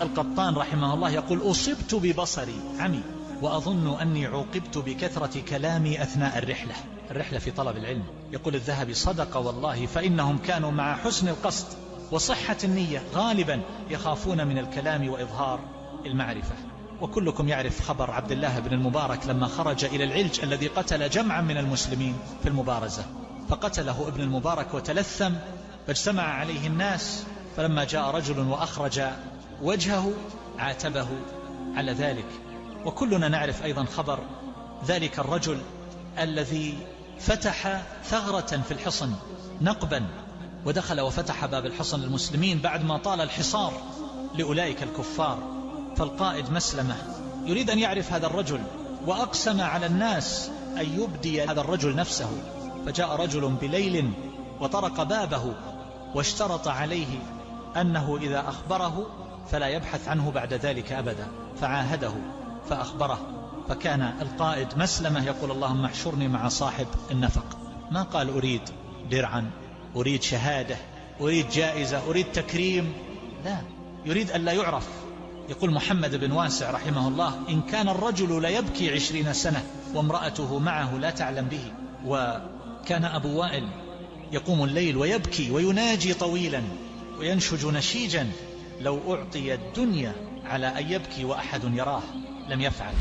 القطان رحمه الله يقول: أصبت ببصري عمي وأظن أني عوقبت بكثرة كلامي أثناء الرحلة في طلب العلم. يقول الذهبي: صدق والله، فإنهم كانوا مع حسن القصد وصحة النية غالبا يخافون من الكلام وإظهار المعرفة. وكلكم يعرف خبر عبد الله بن المبارك لما خرج إلى العلج الذي قتل جمعا من المسلمين في المبارزة، فقتله ابن المبارك وتلثم، فاجتمع عليه الناس، فلما جاء رجل وأخرج وجهه عاتبه على ذلك. وكلنا نعرف أيضا خبر ذلك الرجل الذي فتح ثغرة في الحصن نقبا، ودخل وفتح باب الحصن للمسلمين بعد ما طال الحصار لأولئك الكفار. فالقائد مسلمة يريد أن يعرف هذا الرجل، وأقسم على الناس أن يبدي هذا الرجل نفسه، فجاء رجل بليل وطرق بابه واشترط عليه أنه إذا أخبره فلا يبحث عنه بعد ذلك أبدا، فعاهده فأخبره. فكان القائد مسلمة يقول: اللهم احشرني مع صاحب النفق. ما قال أريد درعا، أريد شهادة، أريد جائزة، أريد تكريم، لا، يريد أن لا يعرف. يقول محمد بن واسع رحمه الله: إن كان الرجل ليبكي 20 سنة وامرأته معه لا تعلم به. وكان أبو وائل يقوم الليل ويبكي ويناجي طويلا وينشج نشيجا: لو أعطي الدنيا على أن يبكي وأحد يراه لم يفعل.